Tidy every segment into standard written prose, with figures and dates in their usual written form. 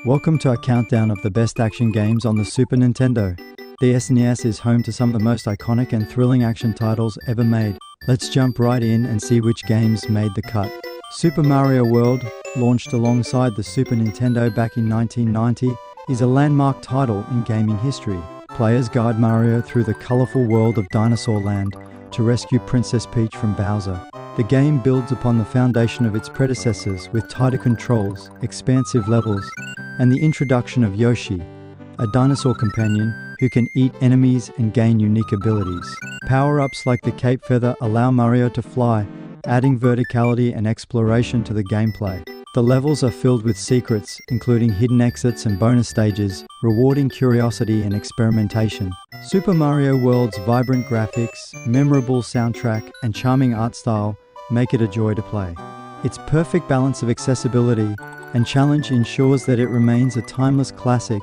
Welcome to our countdown of the best action games on the Super Nintendo. The SNES is home to some of the most iconic and thrilling action titles ever made. Let's jump right in and see which games made the cut. Super Mario World, launched alongside the Super Nintendo back in 1990, is a landmark title in gaming history. Players guide Mario through the colorful world of Dinosaur Land to rescue Princess Peach from Bowser. The game builds upon the foundation of its predecessors with tighter controls, expansive levels, and the introduction of Yoshi, a dinosaur companion who can eat enemies and gain unique abilities. Power-ups like the Cape Feather allow Mario to fly, adding verticality and exploration to the gameplay. The levels are filled with secrets, including hidden exits and bonus stages, rewarding curiosity and experimentation. Super Mario World's vibrant graphics, memorable soundtrack, and charming art style make it a joy to play. Its perfect balance of accessibility and challenge ensures that it remains a timeless classic,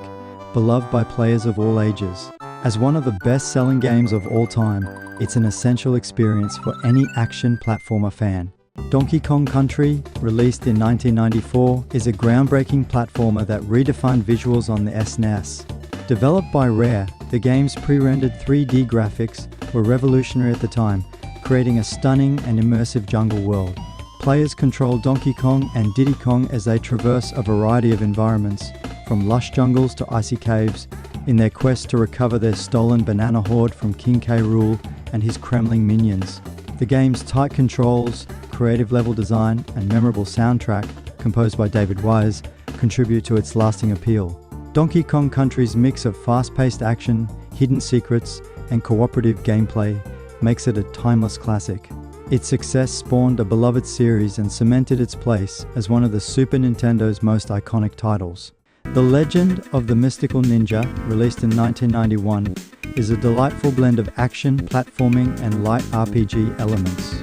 beloved by players of all ages. As one of the best-selling games of all time, it's an essential experience for any action platformer fan. Donkey Kong Country, released in 1994, is a groundbreaking platformer that redefined visuals on the SNES. Developed by Rare, the game's pre-rendered 3D graphics were revolutionary at the time, creating a stunning and immersive jungle world. Players control Donkey Kong and Diddy Kong as they traverse a variety of environments, from lush jungles to icy caves, in their quest to recover their stolen banana hoard from King K. Rool and his Kremling minions. The game's tight controls, creative level design, and memorable soundtrack, composed by David Wise, contribute to its lasting appeal. Donkey Kong Country's mix of fast-paced action, hidden secrets, and cooperative gameplay makes it a timeless classic. Its success spawned a beloved series and cemented its place as one of the Super Nintendo's most iconic titles. The Legend of the Mystical Ninja, released in 1991, is a delightful blend of action, platforming, and light RPG elements.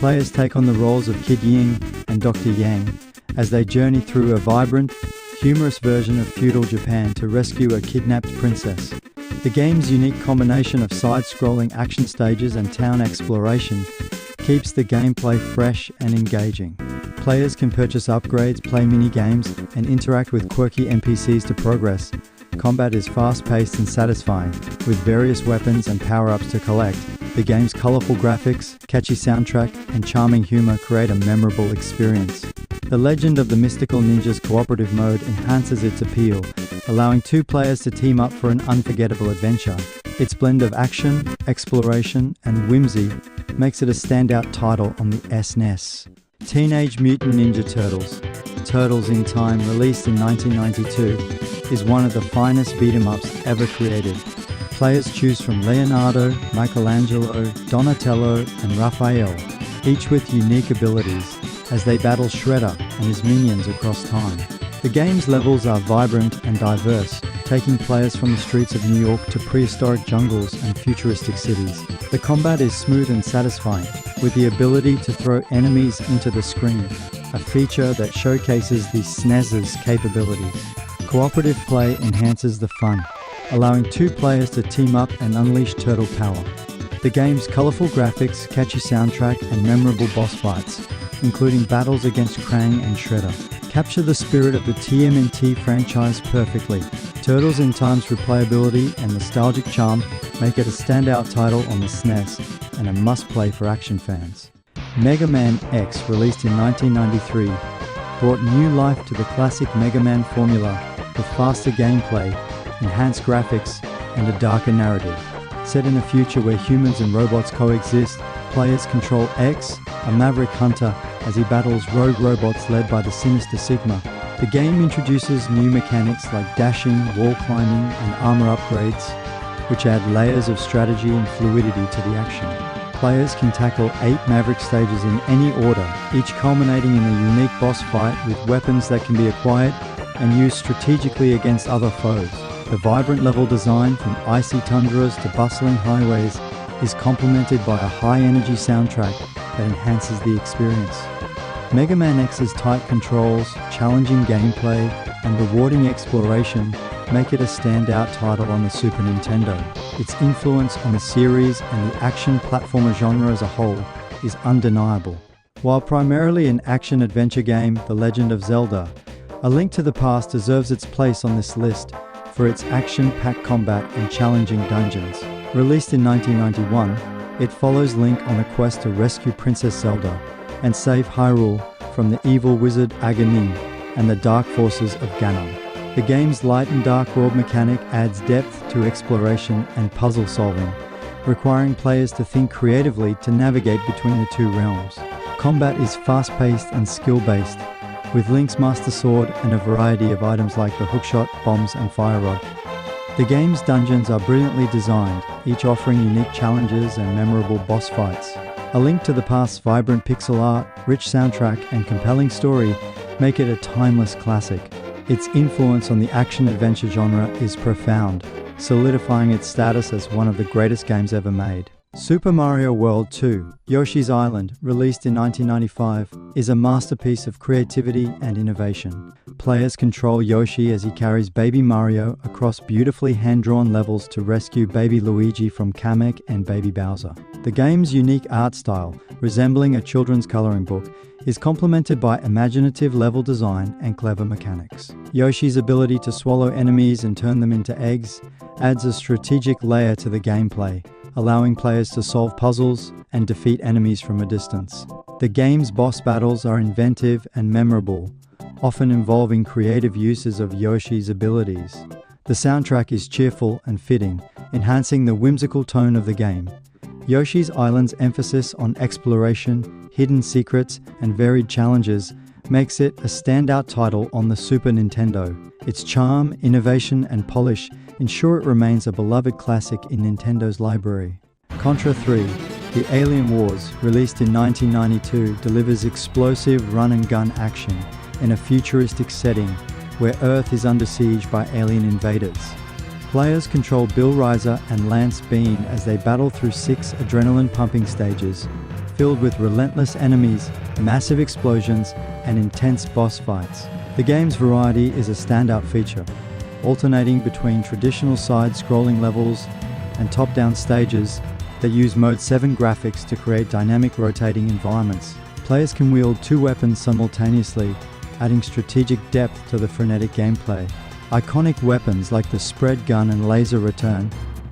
Players take on the roles of Kid Ying and Dr. Yang as they journey through a vibrant, humorous version of feudal Japan to rescue a kidnapped princess. The game's unique combination of side-scrolling action stages and town exploration keeps the gameplay fresh and engaging. Players can purchase upgrades, play mini-games, and interact with quirky NPCs to progress. Combat is fast-paced and satisfying, with various weapons and power-ups to collect. The game's colorful graphics, catchy soundtrack, and charming humor create a memorable experience. The Legend of the Mystical Ninja's cooperative mode enhances its appeal, allowing two players to team up for an unforgettable adventure. Its blend of action, exploration, and whimsy makes it a standout title on the SNES. Teenage Mutant Ninja Turtles, Turtles in Time, released in 1992, is one of the finest beat-em-ups ever created. Players choose from Leonardo, Michelangelo, Donatello, and Raphael, each with unique abilities, as they battle Shredder and his minions across time. The game's levels are vibrant and diverse, taking players from the streets of New York to prehistoric jungles and futuristic cities. The combat is smooth and satisfying, with the ability to throw enemies into the screen, a feature that showcases the SNES's capabilities. Cooperative play enhances the fun, allowing two players to team up and unleash turtle power. The game's colorful graphics, catchy soundtrack, and memorable boss fights, including battles against Krang and Shredder, capture the spirit of the TMNT franchise perfectly. Turtles in Time's replayability and nostalgic charm make it a standout title on the SNES and a must-play for action fans. Mega Man X, released in 1993, brought new life to the classic Mega Man formula with faster gameplay, enhanced graphics, and a darker narrative. Set in a future where humans and robots coexist, players control X, a maverick hunter, as he battles rogue robots led by the sinister Sigma. The game introduces new mechanics like dashing, wall climbing, and armor upgrades, which add layers of strategy and fluidity to the action. Players can tackle 8 Maverick stages in any order, each culminating in a unique boss fight with weapons that can be acquired and used strategically against other foes. The vibrant level design, from icy tundras to bustling highways, is complemented by a high-energy soundtrack that enhances the experience. Mega Man X's tight controls, challenging gameplay, and rewarding exploration make it a standout title on the Super Nintendo. Its influence on the series and the action platformer genre as a whole is undeniable. While primarily an action-adventure game, The Legend of Zelda A Link to the Past deserves its place on this list for its action-packed combat and challenging dungeons. Released in 1991, it follows Link on a quest to rescue Princess Zelda and save Hyrule from the evil wizard Aghanim and the dark forces of Ganon. The game's light and dark world mechanic adds depth to exploration and puzzle solving, requiring players to think creatively to navigate between the two realms. Combat is fast-paced and skill-based, with Link's Master Sword and a variety of items like the hookshot, bombs, and fire rod. The game's dungeons are brilliantly designed, each offering unique challenges and memorable boss fights. A Link to the Past's vibrant pixel art, rich soundtrack, and compelling story make it a timeless classic. Its influence on the action-adventure genre is profound, solidifying its status as one of the greatest games ever made. Super Mario World 2, Yoshi's Island, released in 1995, is a masterpiece of creativity and innovation. Players control Yoshi as he carries Baby Mario across beautifully hand-drawn levels to rescue Baby Luigi from Kamek and Baby Bowser. The game's unique art style, resembling a children's coloring book, is complemented by imaginative level design and clever mechanics. Yoshi's ability to swallow enemies and turn them into eggs adds a strategic layer to the gameplay, allowing players to solve puzzles and defeat enemies from a distance. The game's boss battles are inventive and memorable, often involving creative uses of Yoshi's abilities. The soundtrack is cheerful and fitting, enhancing the whimsical tone of the game. Yoshi's Island's emphasis on exploration, hidden secrets, and varied challenges makes it a standout title on the Super Nintendo. Its charm, innovation, and polish ensure it remains a beloved classic in Nintendo's library. Contra 3, The Alien Wars, released in 1992, delivers explosive run-and-gun action in a futuristic setting where Earth is under siege by alien invaders. Players control Bill Riser and Lance Bean as they battle through 6 adrenaline-pumping stages, filled with relentless enemies, massive explosions, and intense boss fights. The game's variety is a standout feature, alternating between traditional side-scrolling levels and top-down stages that use Mode 7 graphics to create dynamic rotating environments. Players can wield 2 weapons simultaneously, adding strategic depth to the frenetic gameplay. Iconic weapons like the spread gun and laser return,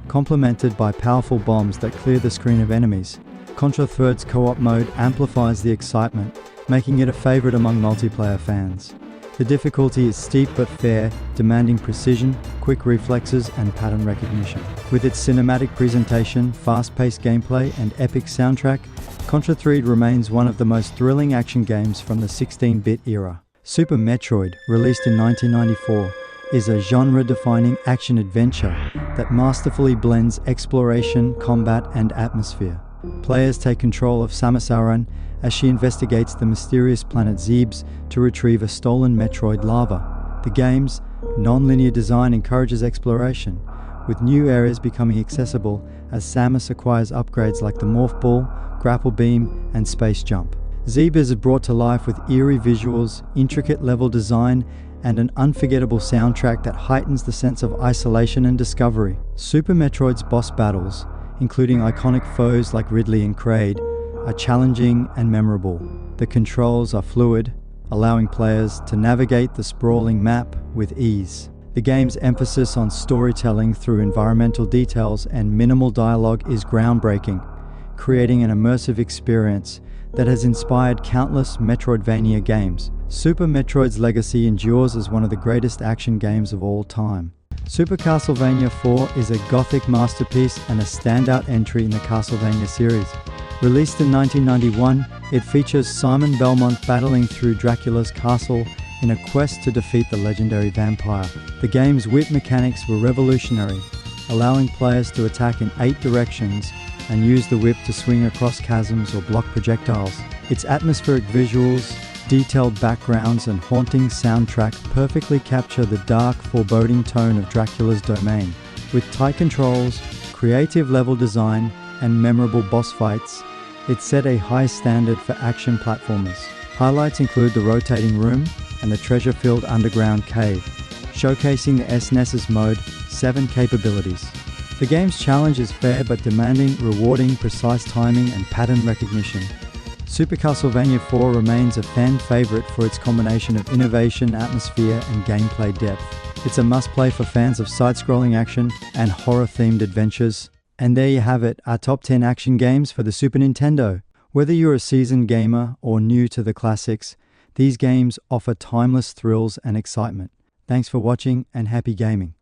complemented by powerful bombs that clear the screen of enemies. Contra Third's co-op mode amplifies the excitement, making it a favorite among multiplayer fans. The difficulty is steep but fair, demanding precision, quick reflexes, and pattern recognition. With its cinematic presentation, fast-paced gameplay, and epic soundtrack, Contra 3 remains one of the most thrilling action games from the 16-bit era. Super Metroid, released in 1994, is a genre-defining action-adventure that masterfully blends exploration, combat, and atmosphere. Players take control of Samus Aran as she investigates the mysterious planet Zebes to retrieve a stolen Metroid lava. The game's non-linear design encourages exploration, with new areas becoming accessible as Samus acquires upgrades like the Morph Ball, Grapple Beam, and Space Jump. Zebes is brought to life with eerie visuals, intricate level design, and an unforgettable soundtrack that heightens the sense of isolation and discovery. Super Metroid's boss battles, including iconic foes like Ridley and Kraid, are challenging and memorable. The controls are fluid, allowing players to navigate the sprawling map with ease. The game's emphasis on storytelling through environmental details and minimal dialogue is groundbreaking, creating an immersive experience that has inspired countless Metroidvania games. Super Metroid's legacy endures as one of the greatest action games of all time. Super Castlevania 4 is a gothic masterpiece and a standout entry in the Castlevania series. Released in 1991, it features Simon Belmont battling through Dracula's castle in a quest to defeat the legendary vampire. The game's whip mechanics were revolutionary, allowing players to attack in 8 directions and use the whip to swing across chasms or block projectiles. Its atmospheric visuals, detailed backgrounds, and haunting soundtrack perfectly capture the dark, foreboding tone of Dracula's domain. With tight controls, creative level design, and memorable boss fights, it set a high standard for action platformers. Highlights include the rotating room and the treasure-filled underground cave, showcasing the SNES's Mode 7 capabilities. The game's challenge is fair but demanding, rewarding precise timing and pattern recognition. Super Castlevania 4 remains a fan favorite for its combination of innovation, atmosphere, and gameplay depth. It's a must-play for fans of side-scrolling action and horror-themed adventures. And there you have it, our top 10 action games for the Super Nintendo. Whether you're a seasoned gamer or new to the classics, these games offer timeless thrills and excitement. Thanks for watching and happy gaming.